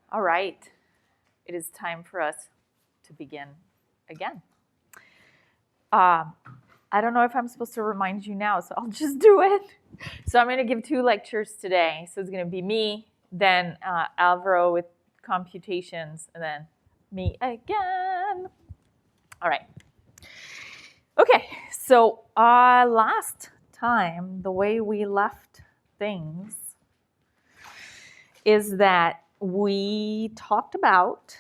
All right, it is time for us to begin again. I don't know if I'm supposed to remind you now, so I'll just do it. So I'm going to give 2 lectures today. So it's going to be me, then Alvaro with computations, and then me again. All right. Okay, so last time, the way we left things is that we talked about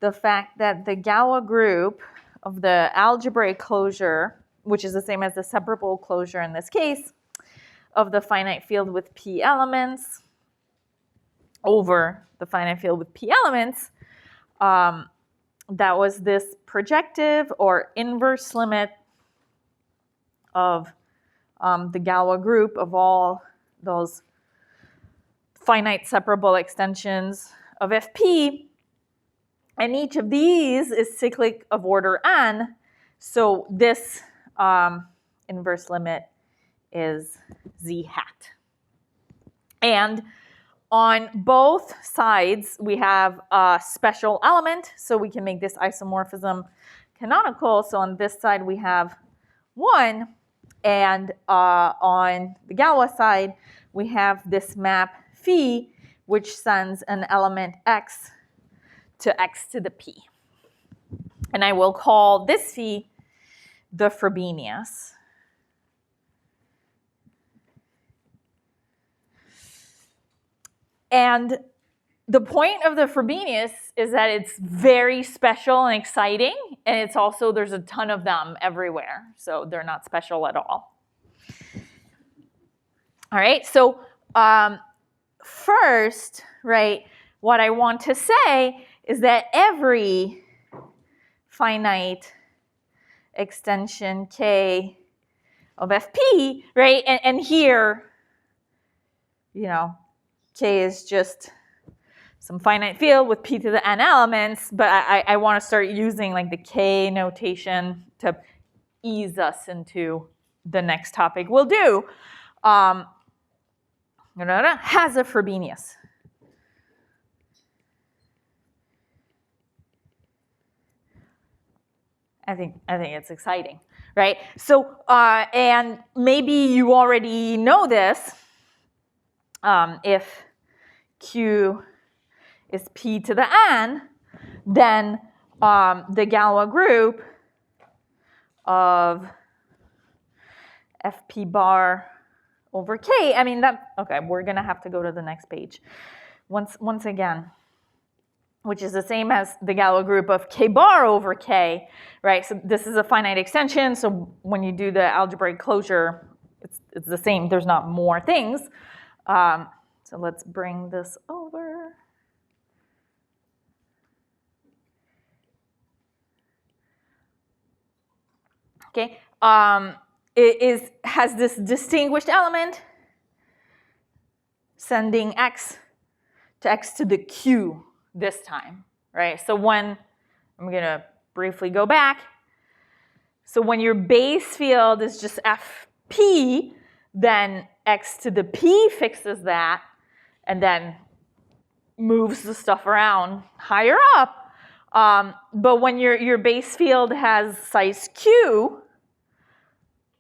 the fact that the Galois group of the algebraic closure, which is the same as the separable closure in this case, of the finite field with p elements over the finite field with p elements, that was this projective or inverse limit of the Galois group of all those finite separable extensions of Fp. And each of these is cyclic of order n. So this inverse limit is z hat. And on both sides, we have a special element, so we can make this isomorphism canonical. So on this side, we have 1. And on the Galois side, we have this map phi, which sends an element x to x to the p. And I will call this phi the Frobenius. And the point of the Frobenius is that it's very special and exciting, and it's also, there's a ton of them everywhere, so they're not special at all. All right, so first, right, what I want to say is that every finite extension k of Fp, right, and here, you know, k is just some finite field with p to the n elements, but I want to start using like the k notation to ease us into the next topic we'll do. Has a Frobenius. I think it's exciting, right? So, and maybe you already know this. If Q is P to the N, then the Galois group of Fp bar over K, I mean that, okay, we're gonna have to go to the next page. Once again, which is the same as the Galois group of K bar over K, right? So this is a finite extension, so when you do the algebraic closure, it's the same, there's not more things. So let's bring this over. Okay, it has this distinguished element sending x to the q this time, right? So when, I'm gonna briefly go back. So when your base field is just Fp, then x to the p fixes that and then moves the stuff around higher up. But when your base field has size q,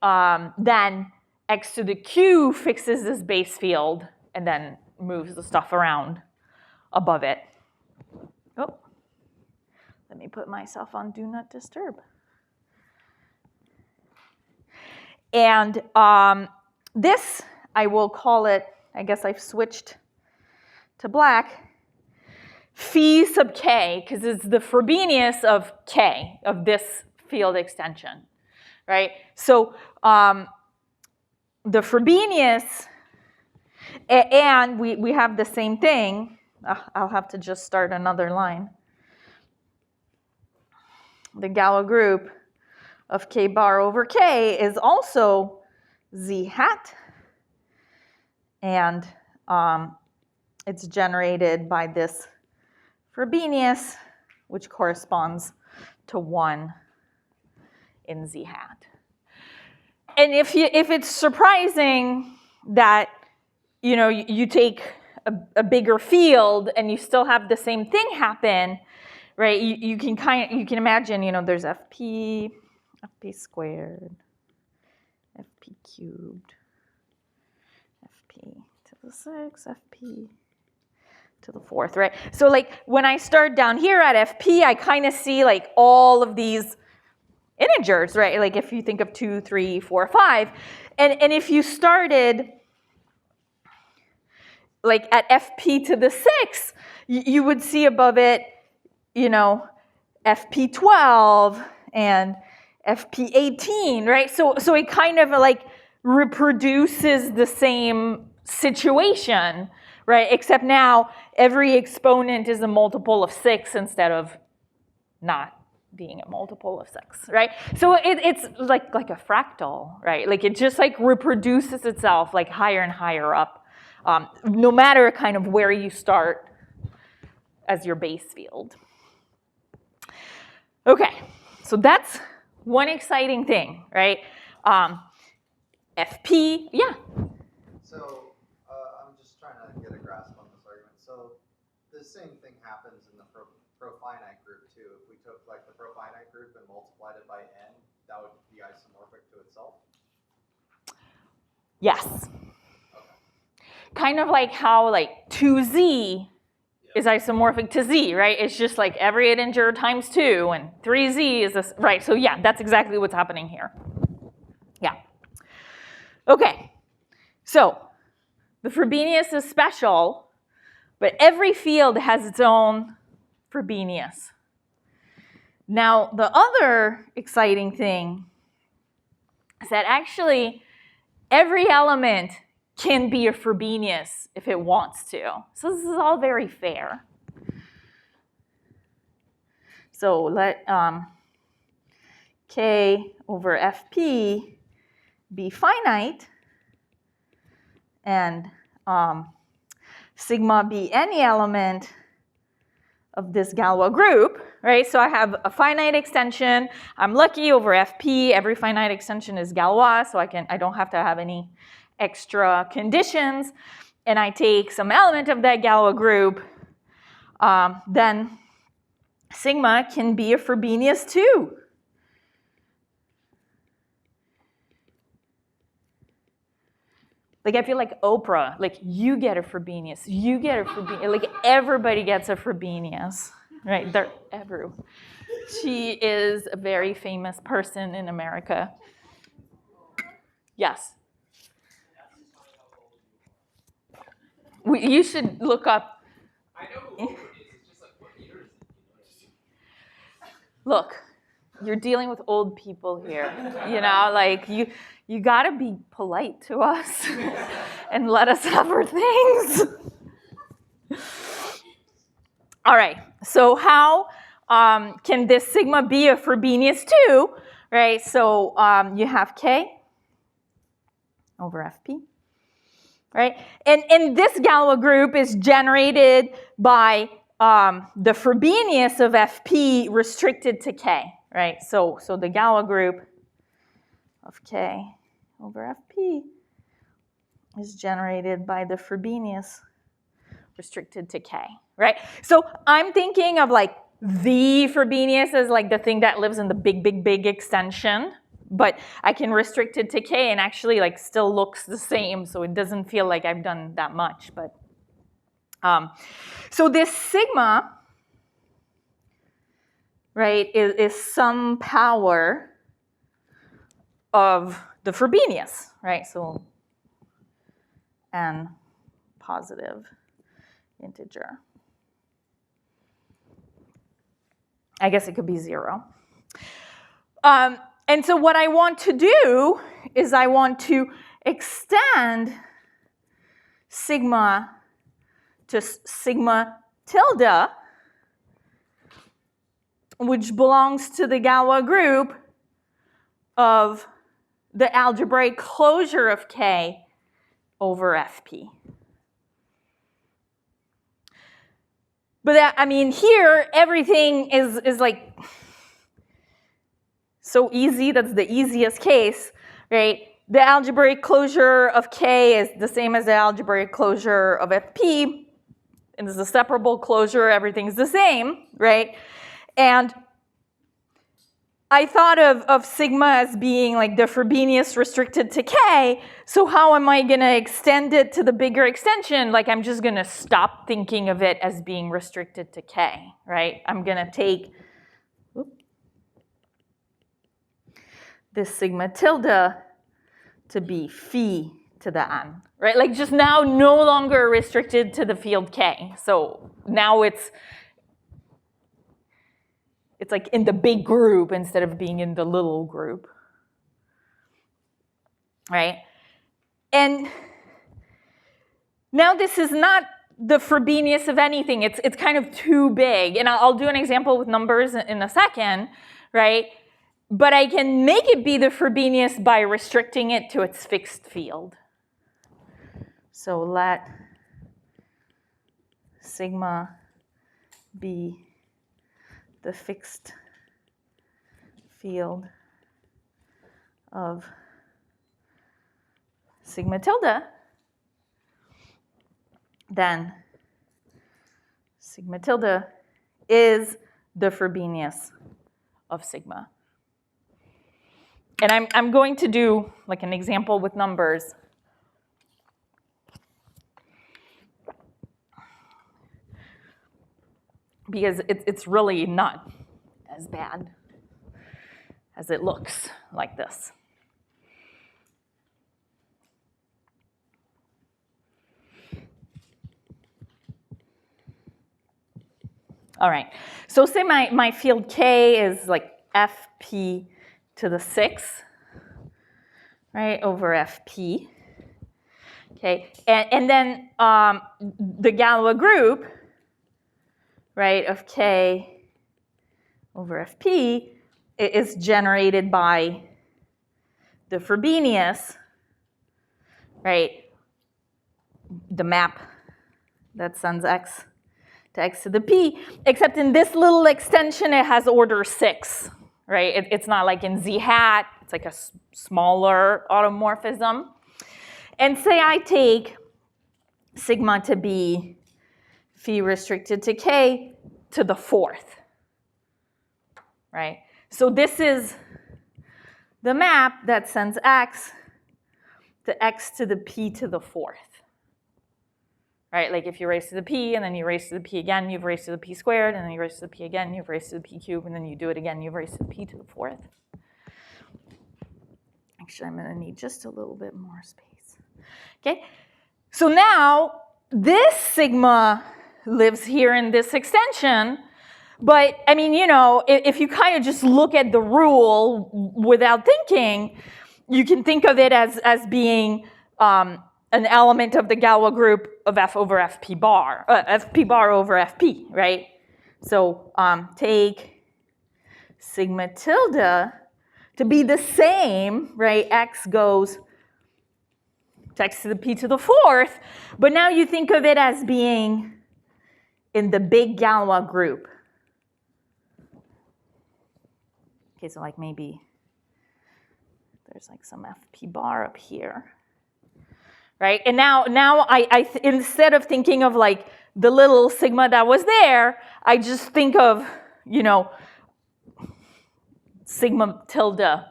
then x to the q fixes this base field and then moves the stuff around above it. Oh, let me put myself on do not disturb. And this, I will call it, I guess I've switched to black, phi sub k, because it's the Frobenius of k, of this field extension, right? So the Frobenius, and we have the same thing. I'll have to just start another line. The Galois group of k bar over k is also z hat, and it's generated by this Frobenius, which corresponds to 1 in z hat. And if it's surprising that, you know, you take a bigger field and you still have the same thing happen, right? You can imagine, you know, there's FP squared, FP cubed, FP to the 6, FP to the 4th, right? So like when I start down here at FP, I kind of see like all of these integers, right? Like if you think of 2, 3, 4, 5, and if you started like at FP to the 6, you would see above it, you know, FP 12 and FP 18, right? So it kind of like reproduces the same situation, right? Except now every exponent is a multiple of 6 instead of not being a multiple of 6, right? So it's like a fractal, right? Like it just like reproduces itself like higher and higher up, no matter kind of where you start as your base field. Okay, so that's one exciting thing, right? FP, yeah? So I'm just trying to get a grasp on this argument. So the same thing happens in the profinite group too. If we took like the profinite group and multiplied it by n, that would be isomorphic to itself? Yes. Okay. Kind of like how like 2z is isomorphic to z, right? It's just like every integer times 2, and 3z is this, right? So yeah, that's exactly what's happening here. Yeah. Okay, so the Frobenius is special, but every field has its own Frobenius. Now, the other exciting thing is that actually every element can be a Frobenius if it wants to. So this is all very fair. So let K over Fp be finite and sigma be any element of this Galois group, right? So I have a finite extension. I'm lucky over Fp. Every finite extension is Galois, so I don't have to have any extra conditions. And I take some element of that Galois group, then sigma can be a Frobenius too. Like I feel like Oprah, like you get a Frobenius, you get a Frobenius, like everybody gets a Frobenius, right? They're everywhere. She is a very famous person in America. Yes. You should look up. I know who Oprah is. It's just like what year is it? Look, you're dealing with old people here. You know, like you gotta be polite to us and let us have our things. All right. So how can this sigma be a Frobenius too? Right. So you have K over Fp. Right? And this Galois group is generated by the Frobenius of Fp restricted to K, right? So the Galois group of K over Fp is generated by the Frobenius restricted to K, right? So I'm thinking of like the Frobenius as like the thing that lives in the big extension, but I can restrict it to K and actually like still looks the same, so it doesn't feel like I've done that much. But so this sigma, right, is some power of the Frobenius, right? So n positive integer. I guess it could be 0. And so what I want to do is I want to extend sigma to sigma tilde, which belongs to the Galois group of the algebraic closure of K over Fp. But that, I mean, here everything is like so easy. That's the easiest case, right? the algebraic closure of K is the same as the algebraic closure of FP. And there's a separable closure, everything's the same, right? And I thought of sigma as being like the Frobenius restricted to K, so how am I gonna extend it to the bigger extension? Like I'm just gonna stop thinking of it as being restricted to K, right? I'm gonna take this sigma tilde to be phi to the n, right? Like just now no longer restricted to the field K. So now it's like in the big group instead of being in the little group, right? And now this is not the Frobenius of anything. It's kind of too big. And I'll do an example with numbers in a second, right? But I can make it be the Frobenius by restricting it to its fixed field. So let sigma be the fixed field of sigma tilde, then sigma tilde is the Frobenius of sigma. And I'm going to do like an example with numbers. Because it's really not as bad as it looks like this. All right, so say my field K is like Fp to the 6, right, over Fp. Okay, and then the Galois group, right, of K over Fp is generated by the Frobenius, right, the map that sends x to x to the p, except in this little extension it has order 6, right? It's not like in z hat, it's like a smaller automorphism. And say I take sigma to be phi restricted to K to the 4th, right? So this is the map that sends x to the p to the 4th, right? Like if you raise to the p and then you raise to the p again, you've raised to the p squared, and then you raise to the p again, you've raised to the p cubed, and then you do it again, you've raised to the p to the 4th. Actually, I'm gonna need just a little bit more space. Okay, so now this sigma lives here in this extension, but I mean, you know, if you kind of just look at the rule without thinking, you can think of it as being an element of the Galois group of F over Fp bar over Fp, right? So take sigma tilde to be the same, right? X goes to x to the p to the 4th, but now you think of it as being in the big Galois group. Okay, so like maybe there's like some Fp bar up here, right? And now I instead of thinking of like the little sigma that was there, I just think of, you know, sigma tilde,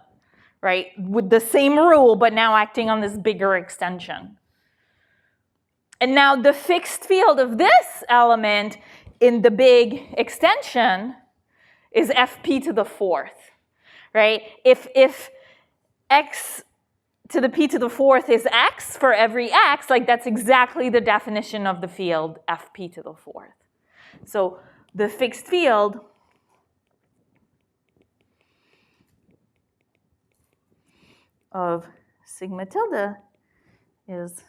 right? With the same rule, but now acting on this bigger extension. And now the fixed field of this element in the big extension is Fp to the 4th, right? If x to the p to the 4th is x for every x, like that's exactly the definition of the field Fp to the 4th. So the fixed field of sigma tilde is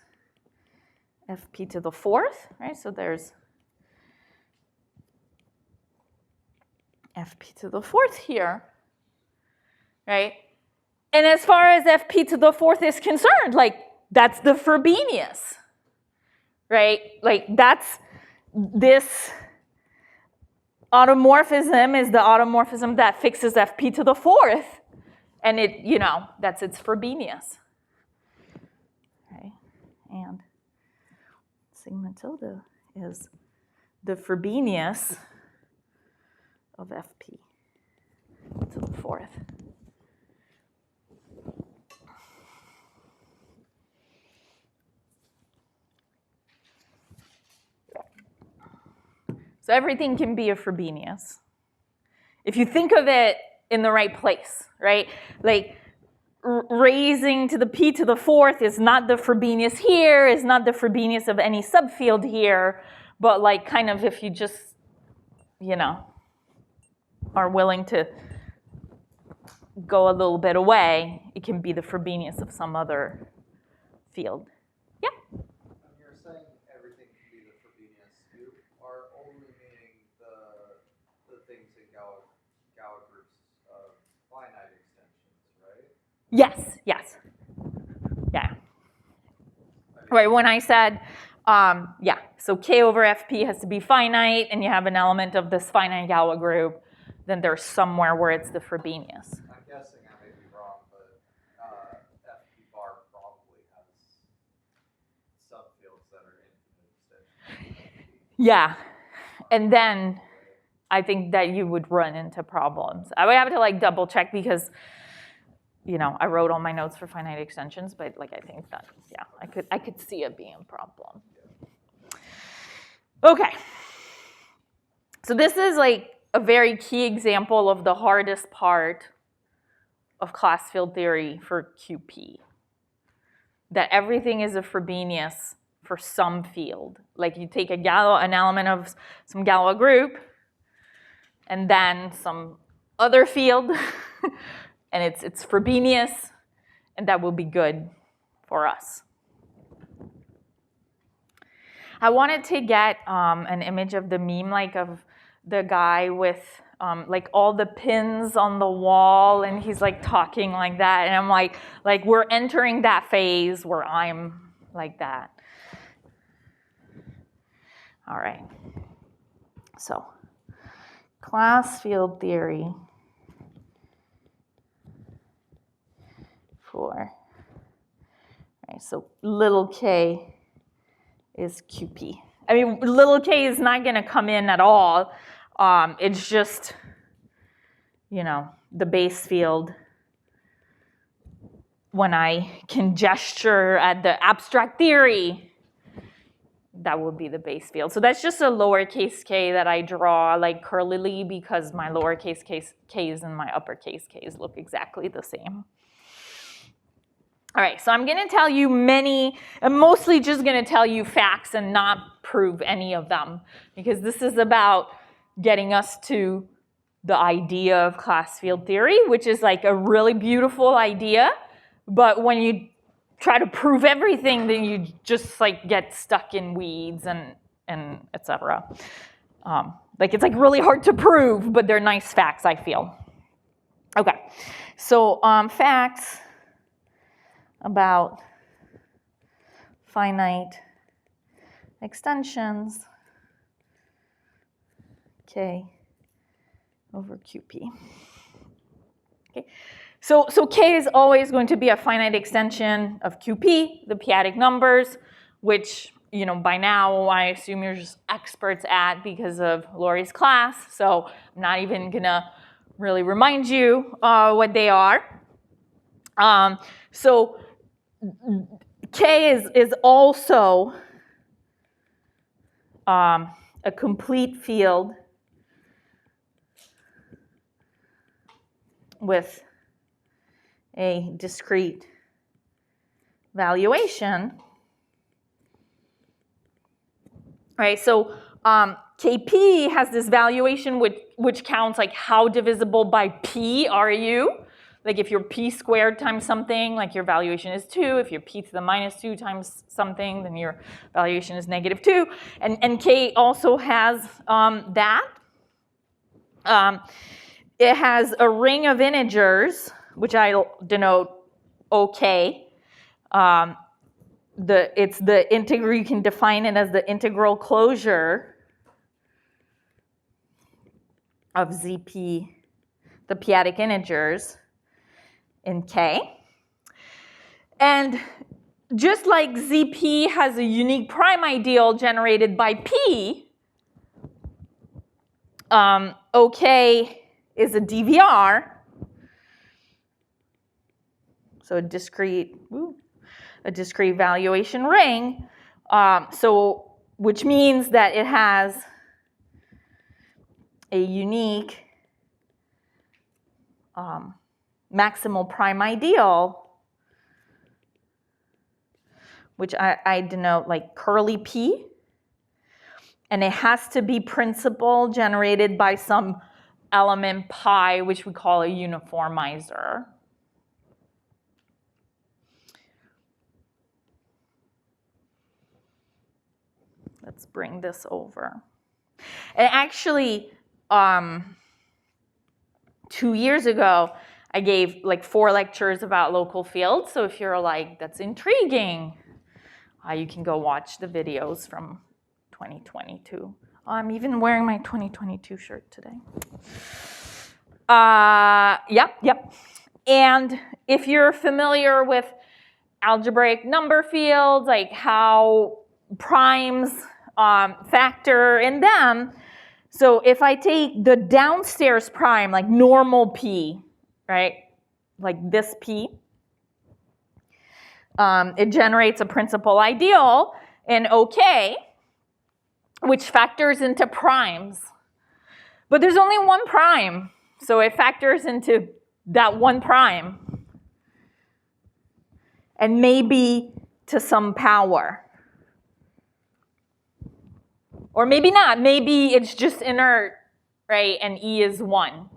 Fp to the 4th, right? So there's Fp to the 4th here, right? And as far as Fp to the 4th is concerned, like that's the Frobenius, right? Like that's this automorphism is the automorphism that fixes Fp to the 4th, and it, you know, that's its Frobenius. And sigma tilde is the Frobenius of Fp to the fourth. So everything can be a Frobenius. If you think of it in the right place, right? Like raising to the p to the fourth is not the Frobenius here, is not the Frobenius of any subfield here, but like kind of if you just, you know, are willing to go a little bit away, it can be the Frobenius of some other field. Yeah? You're saying everything can be the Frobenius. You are only meaning the things in Galois groups of finite extensions, right? Yes, yes. Yeah. Right, when I said, yeah, so K over Fp has to be finite, and you have an element of this finite Galois group, then there's somewhere where it's the Frobenius. I'm guessing I may be wrong, but Fp bar probably has subfields that are infinite extensions. Yeah, and then I think that you would run into problems. I would have to like double check because, you know, I wrote all my notes for finite extensions, but like I think that, yeah, I could see it being a problem. Okay, so this is like a very key example of the hardest part of class field theory for QP. That everything is a Frobenius for some field. Like you take an element of some Galois group, and then some other field, and it's Frobenius, and that will be good for us. I wanted to get an image of the meme, like of the guy with like all the pins on the wall, and he's like talking like that, and I'm like we're entering that phase where I'm like that. All right. So, class field theory for, right, so little k is QP. I mean, little k is not going to come in at all. It's just, you know, the base field when I can gesture at the abstract theory, that will be the base field. So that's just a lowercase k that I draw like curlily because my lowercase k's and my uppercase k's look exactly the same. All right, so I'm going to tell you I'm mostly just going to tell you facts and not prove any of them, because this is about getting us to the idea of class field theory, which is like a really beautiful idea, but when you try to prove everything, then you just like get stuck in weeds and etc. Like it's like really hard to prove, but they're nice facts, I feel. Okay, so facts about finite extensions K over QP. Okay, so K is always going to be a finite extension of QP, the p-adic numbers, which, you know, by now I assume you're just experts at because of Lori's class, so I'm not even gonna really remind you what they are. So K is also a complete field with a discrete valuation. Right, so KP has this valuation which counts like how divisible by P are you? Like if you're P squared times something, like your valuation is 2. If you're P to the minus 2 times something, then your valuation is negative 2. And K also has that. It has a ring of integers, which I denote OK. It's the integral, you can define it as the integral closure of ZP, the p-adic integers in K. And just like ZP has a unique prime ideal generated by P, OK is a DVR, so a discrete valuation ring, which means that it has a unique maximal prime ideal, which I denote like curly P, and it has to be principal generated by some element pi, which we call a uniformizer. Let's bring this over. And actually, 2 years ago, I gave like 4 lectures about local fields. So if you're like, that's intriguing, you can go watch the videos from 2022. I'm even wearing my 2022 shirt today. Yep. And if you're familiar with algebraic number fields, like how primes factor in them, so if I take the downstairs prime, like normal P, right, like this P, it generates a principal ideal in OK, which factors into primes. But there's only one prime, so it factors into that one prime. And maybe to some power. Or maybe not. Maybe it's just inert, right? And E is 1.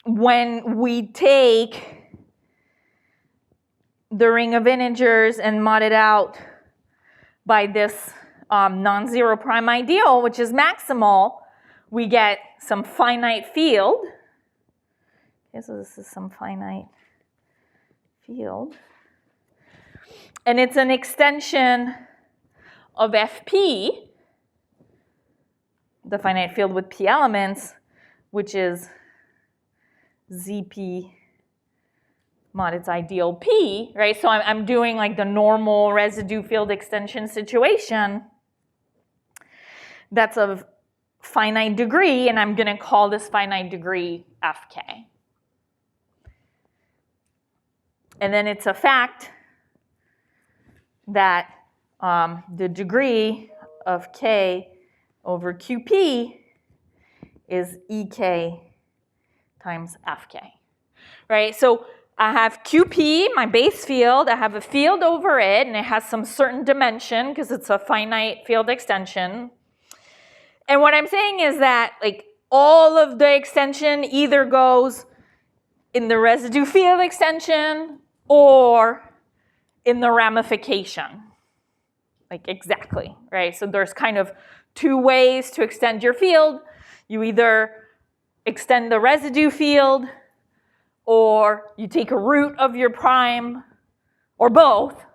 When we take the ring of integers and mod it out by this non-zero prime ideal, which is maximal, we get some finite field. Okay, so this is some finite field. And it's an extension of FP, the finite field with P elements, which is ZP mod its ideal P, right? So I'm doing like the normal residue field extension situation. That's of finite degree, and I'm going to call this finite degree Fk. And then it's a fact that the degree of K over QP is EK times Fk, right? So I have QP, my base field. I have a field over it, and it has some certain dimension because it's a finite field extension. And what I'm saying is that like all of the extension either goes in the residue field extension or in the ramification. Like exactly, right? So there's kind of 2 ways to extend your field. You either extend the residue field, or you take a root of your prime, or both,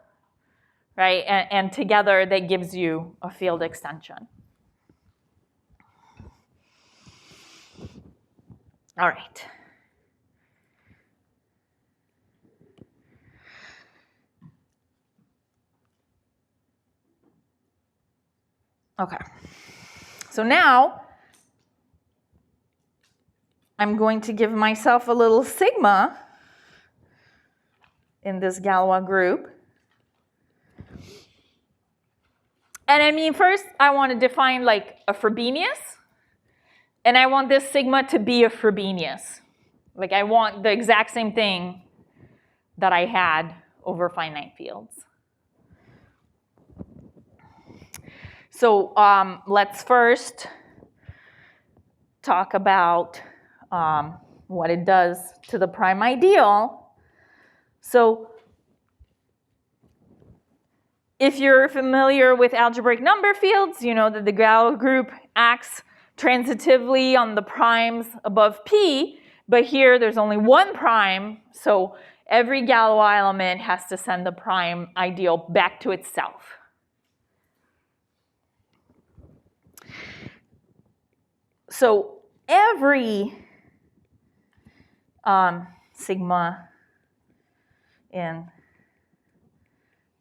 right? And together that gives you a field extension. All right. Okay. So now I'm going to give myself a little sigma in this Galois group. And I mean, first I want to define like a Frobenius. And I want this sigma to be a Frobenius. Like I want the exact same thing that I had over finite fields. So let's first talk about what it does to the prime ideal. So if you're familiar with algebraic number fields, you know that the Galois group acts transitively on the primes above P, but here there's only one prime, so every Galois element has to send the prime ideal back to itself. So every sigma in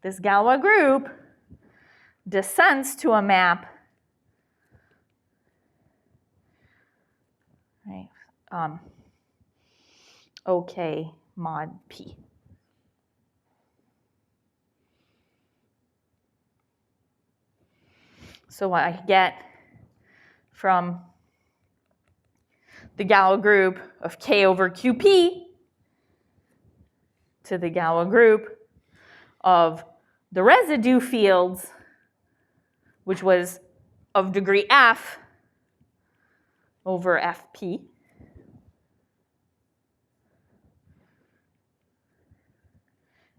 this Galois group descends to a map, right? OK mod P. So what I get from the Galois group of K over QP to the Galois group of the residue fields, which was of degree F over FP.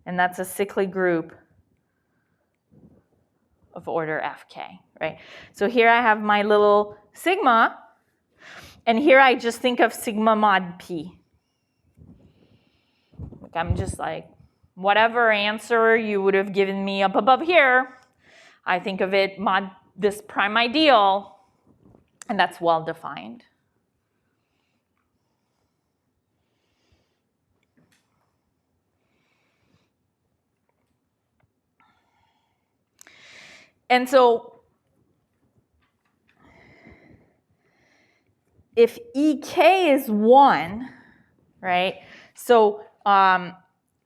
And that's a cyclic group of order Fk, right? So here I have my little sigma, and here I just think of sigma mod P. Like I'm just like, whatever answer you would have given me up above here, I think of it mod this prime ideal, and that's well defined. And so if EK is 1, right? So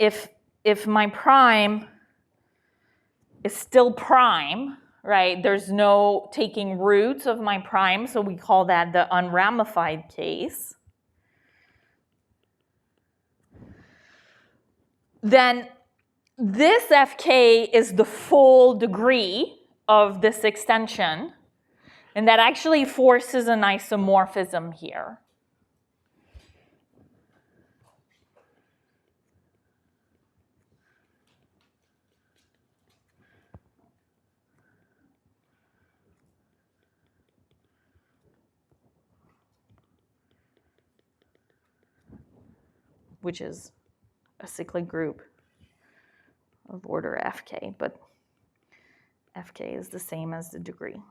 if my prime is still prime, right? There's no taking roots of my prime, so we call that the unramified case. Then this Fk is the full degree of this extension, and that actually forces an isomorphism here. Which is a cyclic group of order Fk, but Fk is the same as the degree.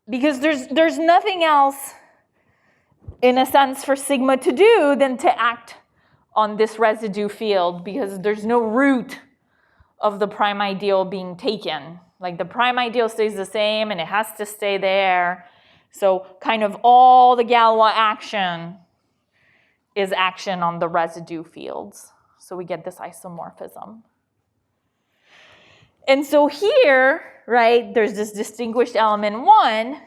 Because there's nothing else, in a sense, for sigma to do than to act on this residue field, because there's no root of the prime ideal being taken. Like the prime ideal stays the same and it has to stay there. So kind of all the Galois action is action on the residue fields. So we get this isomorphism. And so here, right, there's this distinguished element 1.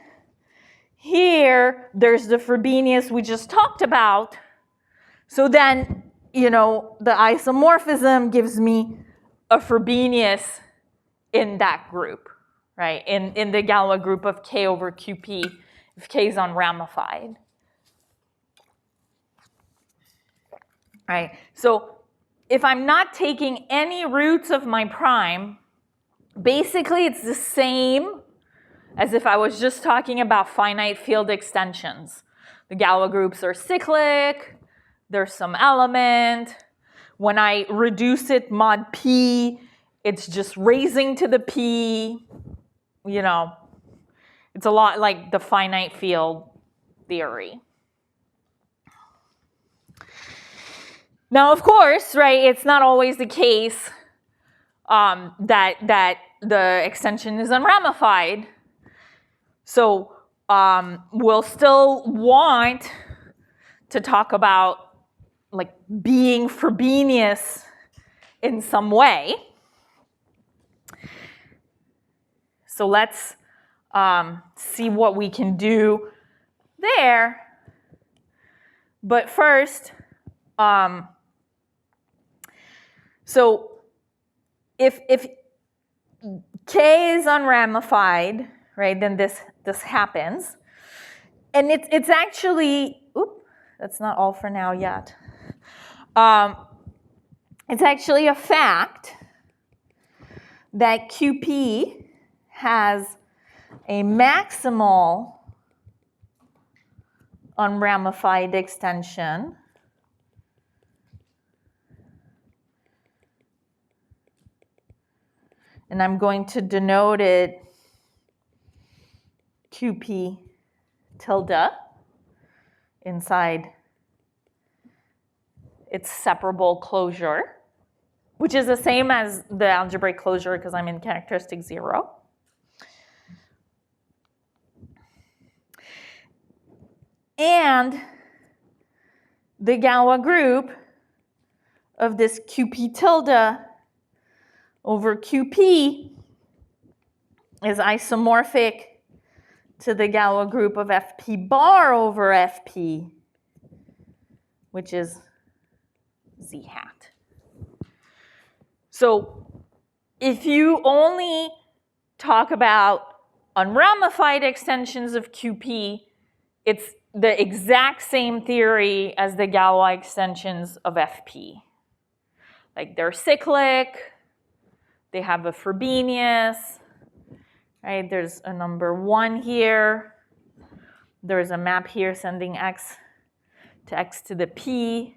Here, there's the Frobenius we just talked about. So then, you know, the isomorphism gives me a Frobenius in that group, right? In the Galois group of K over QP, if K is unramified. Right? So if I'm not taking any roots of my prime, basically it's the same as if I was just talking about finite field extensions. The Galois groups are cyclic, there's some element. When I reduce it mod P, it's just raising to the P, you know. It's a lot like the finite field theory. Now, of course, right, it's not always the case that the extension is unramified. So we'll still want to talk about like being Frobenius in some way. So let's see what we can do there. But first, so if K is unramified, right, then this happens. And it's actually, that's not all for now yet. It's actually a fact that QP has a maximal unramified extension and I'm going to denote it QP tilde inside its separable closure, which is the same as the algebraic closure because I'm in characteristic 0. And the Galois group of this QP tilde over QP is isomorphic to the Galois group of FP bar over FP, which is Z hat. So if you only talk about unramified extensions of QP, it's the exact same theory as the Galois extensions of FP. Like they're cyclic, they have a Frobenius, right? There's a number 1 here. There's a map here sending x to the p.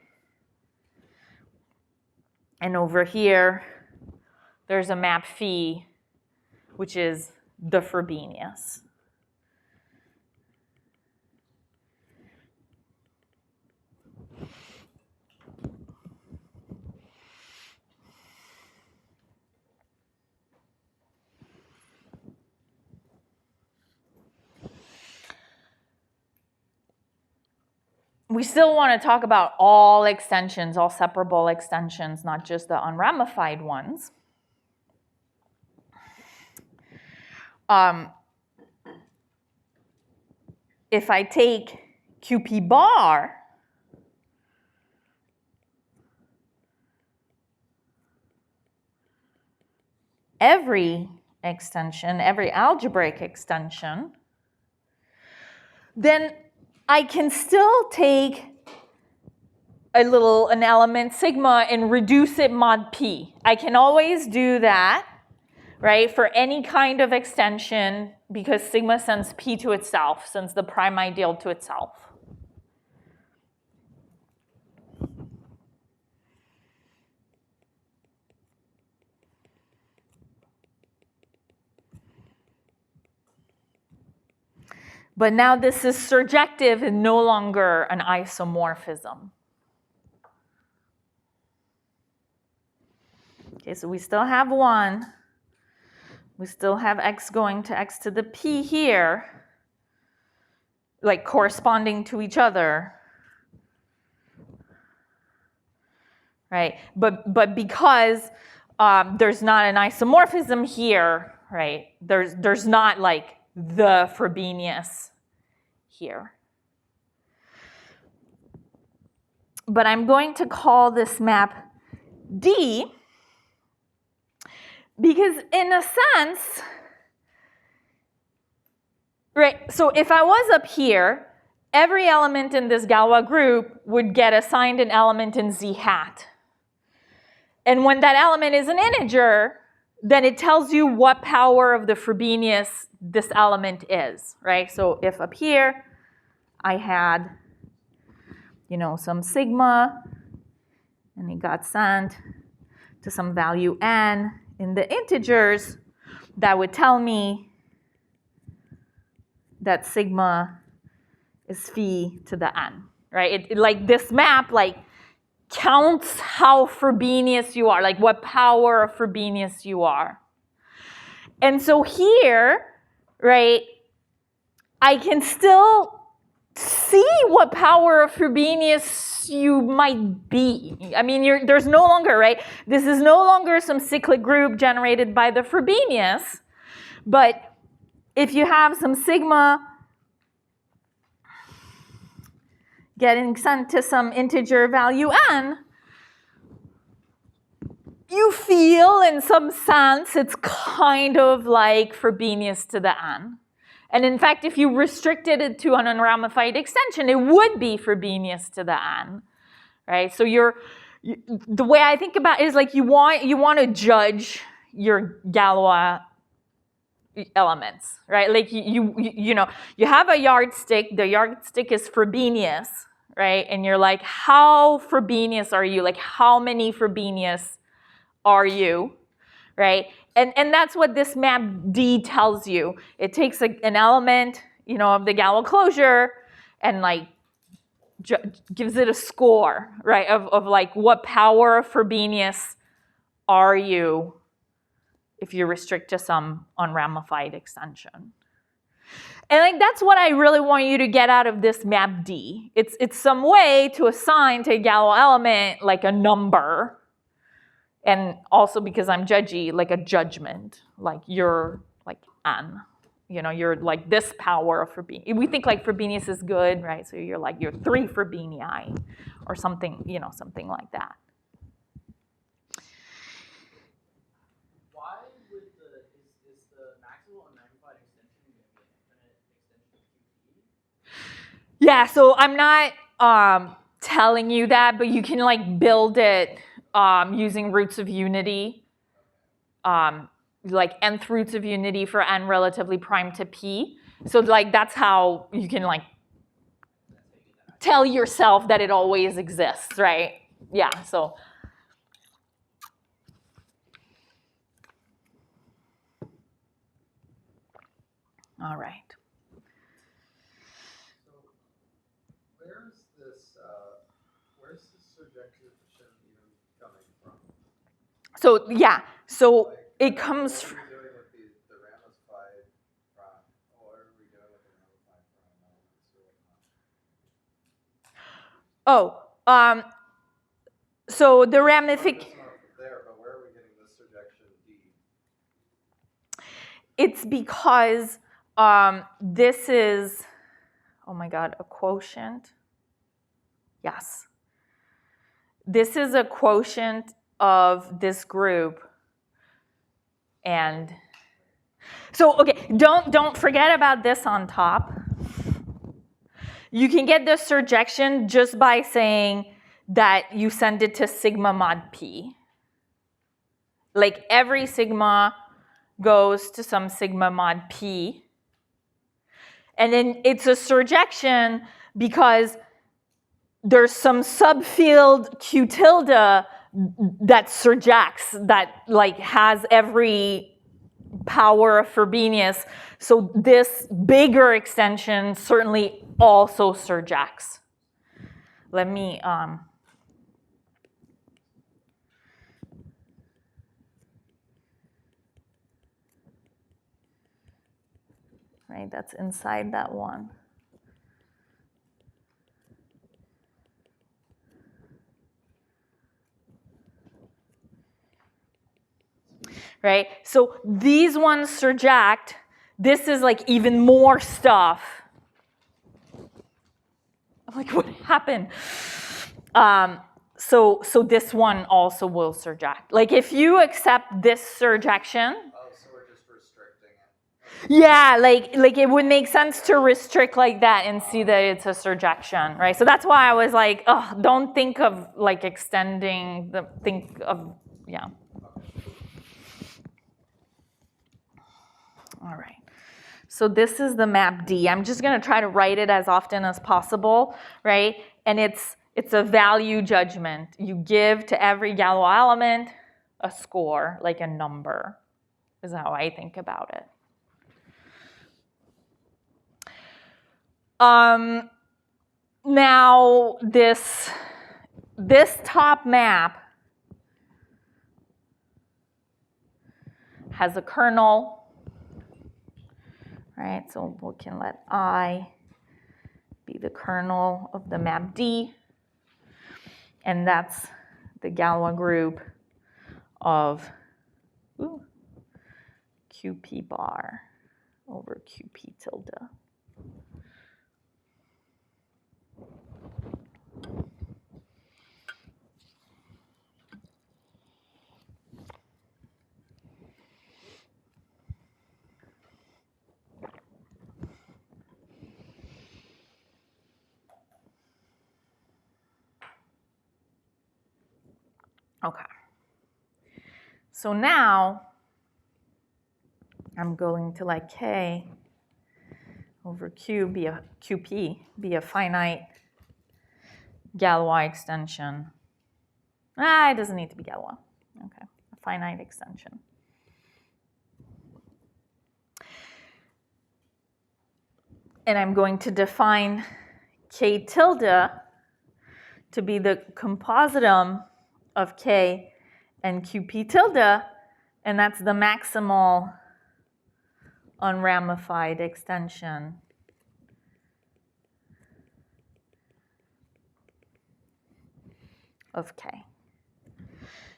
And over here, there's a map phi, which is the Frobenius. We still want to talk about all extensions, all separable extensions, not just the unramified ones. If I take QP bar, every extension, every algebraic extension, then I can still take an element sigma and reduce it mod p. I can always do that, right, for any kind of extension because sigma sends p to itself, sends the prime ideal to itself. But now this is surjective and no longer an isomorphism. Okay, so we still have 1. We still have x going to x to the p here, like corresponding to each other. Right? But because there's not an isomorphism here, right? There's not like the Frobenius here. But I'm going to call this map D because in a sense, right, so if I was up here, every element in this Galois group would get assigned an element in Z hat. And when that element is an integer, then it tells you what power of the Frobenius this element is, right? So if up here I had, some sigma, and it got sent to some value n in the integers, that would tell me that sigma is phi to the n, right? It like this map, like, counts how Frobenius you are, like what power of Frobenius you are. And so here, right, I can still see what power of Frobenius you might be. I mean, there's no longer, right, this is no longer some cyclic group generated by the Frobenius, but if you have some sigma getting sent to some integer value n, you feel in some sense it's kind of like Frobenius to the n. And in fact, if you restricted it to an unramified extension, it would be Frobenius to the n, right? So the way I think about it is like you want to judge your Galois elements, right? Like you have a yardstick. The yardstick is Frobenius, right? And you're like, how Frobenius are you? Like, how many Frobenius are you, right? And that's what this map D tells you. It takes an element, you know, of the Galois closure and like gives it a score, right, of like what power of Frobenius are you if you restrict to some unramified extension. And like that's what I really want you to get out of this map D. It's some way to assign to a Galois element like a number, and also because I'm judgy, like a judgment, like you're like N. You know, you're like this power of Frobenius. We think like Frobenius is good, right? So you're like, you're 3 Frobenii or something, you know, something like that. Why would is the maximal unramified extension going to be an infinite extension of QP? Yeah, so I'm not telling you that, but you can like build it using roots of unity. Like nth roots of unity for n relatively prime to p. So like that's how you can like tell yourself that it always exists, right? Yeah, so. All right. So where's this surjection even coming from? So yeah, so Like, it comes what from. are we doing with the ramified prime? What are we doing with the ramified prime elements or whatnot? So the ramification. There, but where are we getting this surjection D? It's because this is, oh my God, a quotient. Yes. This is a quotient of this group. And so, okay, don't forget about this on top. You can get this surjection just by saying that you send it to sigma mod p. Like every sigma goes to some sigma mod p. And then it's a surjection because there's some subfield Q tilde that surjects, that like has every power of Frobenius. So this bigger extension certainly also surjects. Let me, right, that's inside that one. Right, so these ones surject. This is like even more stuff. I'm like, what happened? So this one also will surject. Like if you accept this surjection. Oh, so we're just restricting it. Yeah, like it would make sense to restrict like that and see that it's a surjection, right? So that's why I was like, oh, don't think of like extending think of, yeah. All right. So this is the map D. I'm just going to try to write it as often as possible, right? And it's a value judgment. You give to every Galois element a score, like a number, is how I think about it. Now this top map has a kernel. Right, so we can let I be the kernel of the map D, and that's the Galois group of QP bar over QP tilde. Okay. So now I'm going to let K over Q be a QP be a finite Galois extension. It doesn't need to be Galois. Okay, a finite extension. And I'm going to define K tilde to be the compositum of K and QP tilde, and that's the maximal unramified extension of K.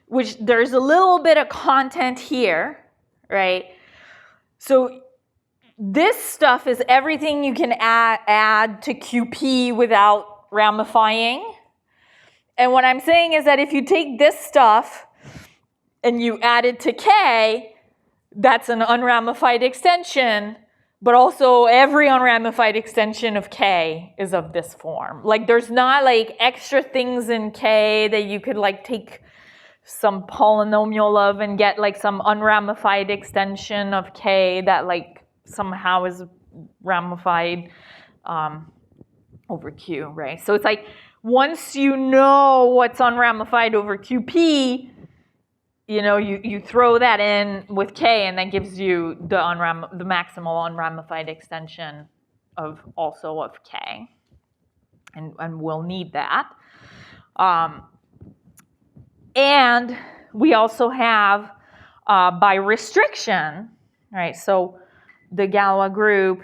Which there's a little bit of content here, right? So this stuff is everything you can add to QP without ramifying. And what I'm saying is that if you take this stuff and you add it to K, that's an unramified extension, but also every unramified extension of K is of this form. Like there's not like extra things in K that you could like take some polynomial of and get like some unramified extension of K that like somehow is ramified over Q, right? So it's like once you know what's unramified over QP, you know, you throw that in with K and that gives you the maximal unramified extension of also of K. And we'll need that. And we also have by restriction, right? So the Galois group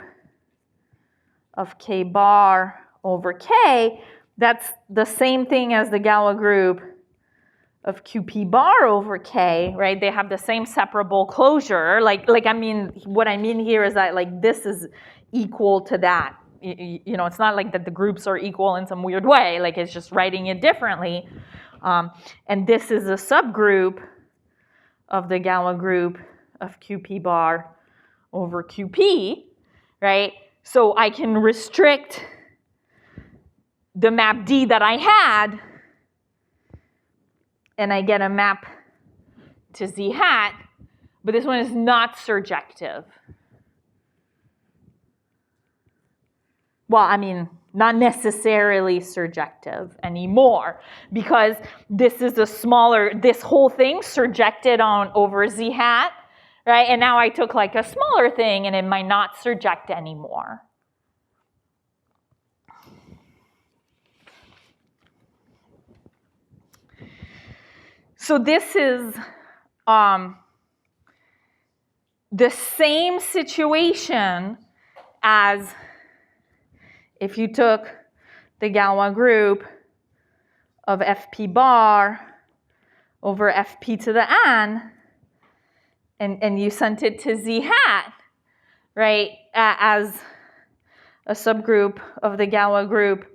of K bar over K, that's the same thing as the Galois group of QP bar over K, right? They have the same separable closure. Like I mean, what I mean here is that like this is equal to that. You know, it's not like that the groups are equal in some weird way. Like it's just writing it differently. And this is a subgroup of the Galois group of QP bar over QP, right? So I can restrict the map D that I had, and I get a map to Z hat, but this one is not surjective. Well, I mean, not necessarily surjective anymore, because this is a smaller, this whole thing surjected on over Z hat, right? And now I took like a smaller thing and it might not surject anymore. So this is the same situation as if you took the Galois group of FP bar over FP to the N and you sent it to Z hat, right, as a subgroup of the Galois group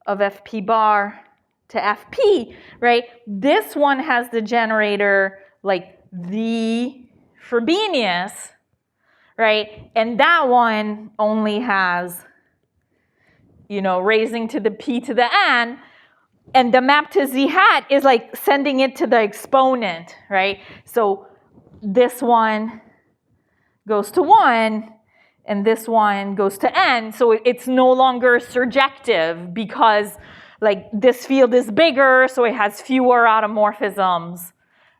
of FP bar to FP, right? This one has the generator like the Frobenius, right? And that one only has, you know, raising to the P to the N, and the map to Z hat is like sending it to the exponent, right? So this one goes to 1, and this one goes to N, so it's no longer surjective because like this field is bigger, so it has fewer automorphisms,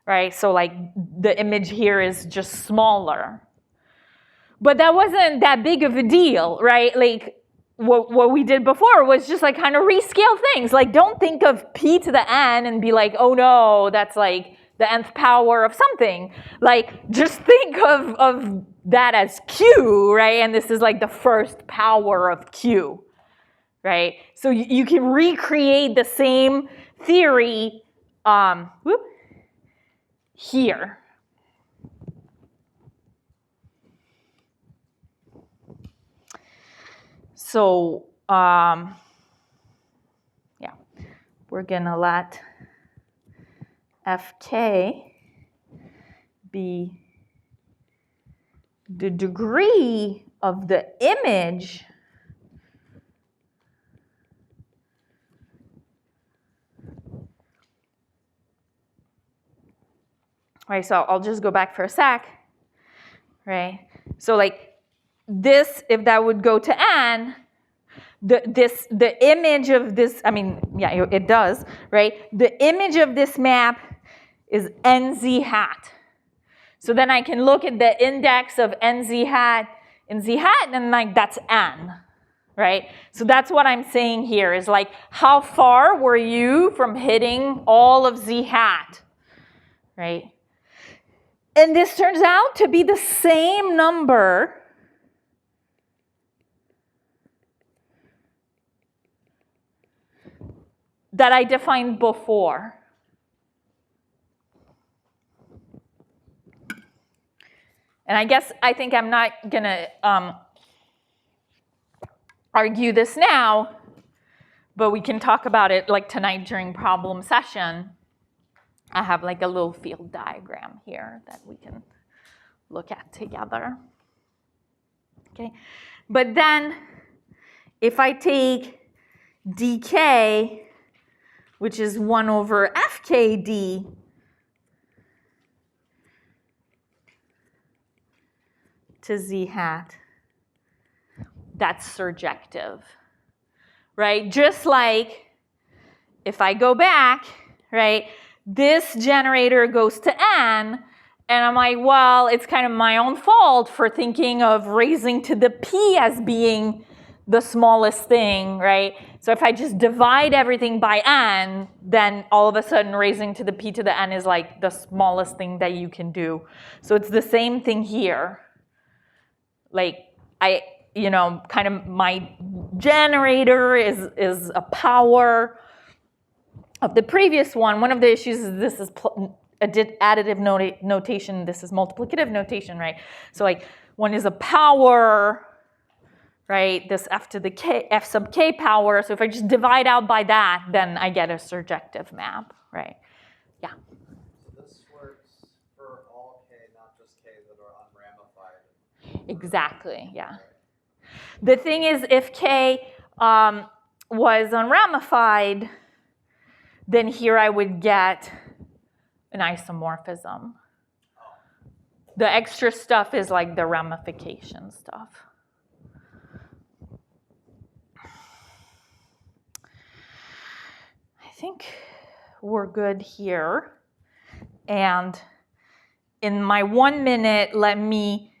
right? So like the image here is just smaller. But that wasn't that big of a deal, right? Like what we did before was just like kind of rescale things. Like don't think of P to the N and be like, oh no, that's like the nth power of something. Like just think of that as Q, right? And this is like the first power of Q. Right? So you can recreate the same theory here. So, yeah, we're going to let Fk be the degree of the image right, so I'll just go back for a sec, right? So like this, if that would go to N, the image of this, I mean, yeah, it does, right? The image of this map is NZ hat. So then I can look at the index of NZ hat in Z hat, and like that's N, right? So that's what I'm saying here is like, how far were you from hitting all of z hat, right? And this turns out to be the same number that I defined before. And I think I'm not going to argue this now, but we can talk about it like tonight during problem session. I have like a little field diagram here that we can look at together. Okay, but then if I take dk, which is 1 over fkd, to z hat, that's surjective, right? Just like if I go back, right, this generator goes to n, and I'm like, well, it's kind of my own fault for thinking of raising to the p as being the smallest thing, right? So if I just divide everything by n, then all of a sudden raising to the p to the n is like the smallest thing that you can do. So it's the same thing here. Like kind of my generator is a power of the previous one. One of the issues is this is additive notation. This is multiplicative notation, right? So like one is a power, right? This f to the k, f sub k power. So if I just divide out by that, then I get a surjective map, right? Yeah. So this works for all k, not just k that are unramified. Exactly, yeah. The thing is, if k was unramified, then here I would get an isomorphism. The extra stuff is like the ramification stuff. I think we're good here. And in my 1 minute, let me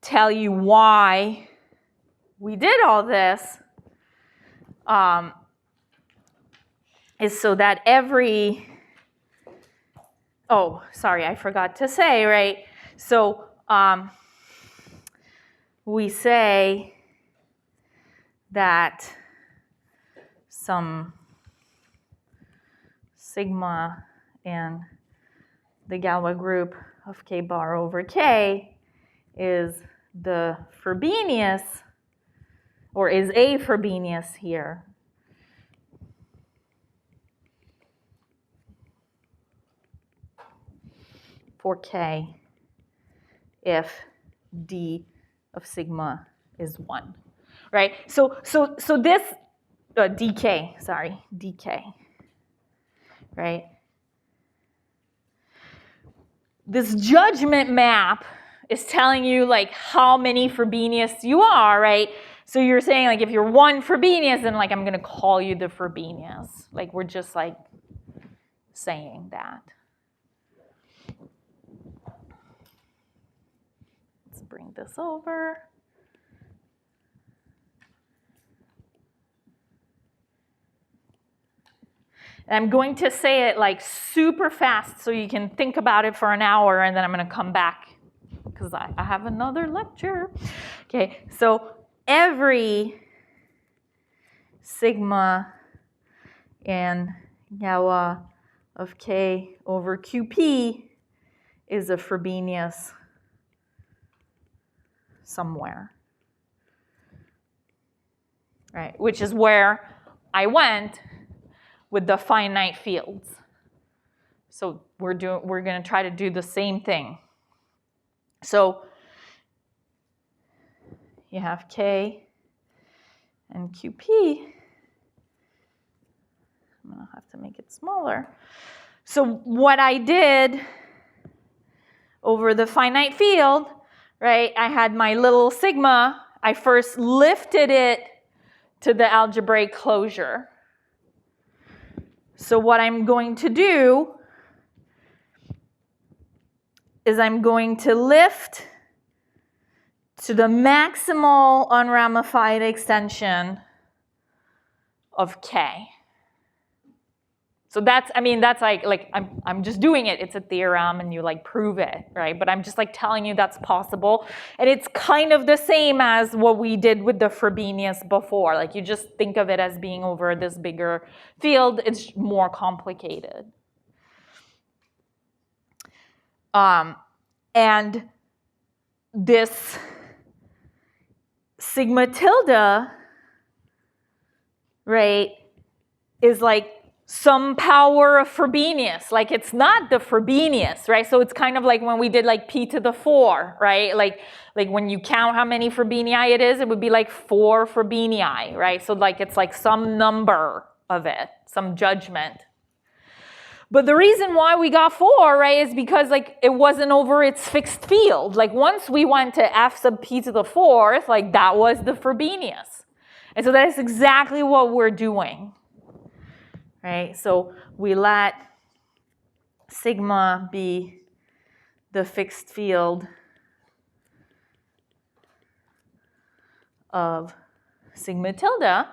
tell you why we did all this. Is so that oh, sorry, I forgot to say, right? So we say that some sigma in the Galois group of k bar over k is the Frobenius, or is a Frobenius here. For k if d of sigma is 1, right? So this dk, right? This judgment map is telling you like how many Frobenius you are, right? So you're saying like if you're 1 Frobenius, then like I'm going to call you the Frobenius. Like we're just like saying that. Let's bring this over. And I'm going to say it like super fast so you can think about it for an hour, and then I'm going to come back because I have another lecture. Okay, so every sigma in Galois of k over qp is a Frobenius somewhere, right? Which is where I went with the finite fields. So we're going to try to do the same thing. So you have k and qp. I'm going to have to make it smaller. So what I did over the finite field, right, I had my little sigma. I first lifted it to the algebraic closure. So what I'm going to do is I'm going to lift to the maximal unramified extension of K. So that's, I mean, that's like I'm just doing it. It's a theorem and you like prove it, right? But I'm just like telling you that's possible. And it's kind of the same as what we did with the Frobenius before. Like you just think of it as being over this bigger field. It's more complicated. And this sigma tilde, right, is like some power of Frobenius. Like it's not the Frobenius, right? So it's kind of like when we did like p to the 4, right? Like when you count how many Frobenii it is, it would be like 4 Frobenii, right? So like it's like some number of it, some judgment. But the reason why we got 4, right, is because like it wasn't over its fixed field. Like once we went to f sub p to the 4th, like that was the Frobenius. And so that's exactly what we're doing. Right? So we let sigma be the fixed field of sigma tilde,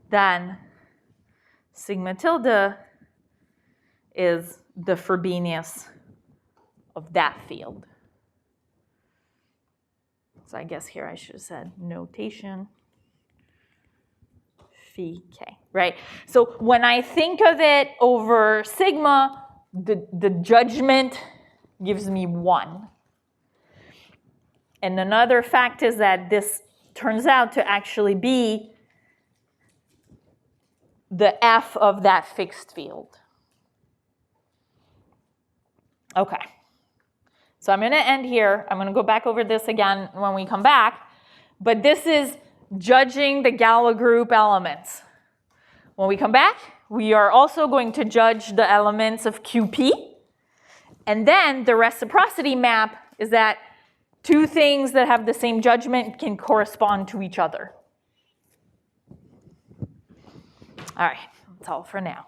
then sigma tilde is the Frobenius of that field. So I guess here I should have said notation. Phi k, right? So when I think of it over sigma, the judgment gives me 1. And another fact is that this turns out to actually be the f of that fixed field. Okay. So I'm going to end here. I'm going to go back over this again when we come back. But this is judging the Galois group elements. When we come back, we are also going to judge the elements of QP. And then the reciprocity map is that two things that have the same judgment can correspond to each other. All right, that's all for now.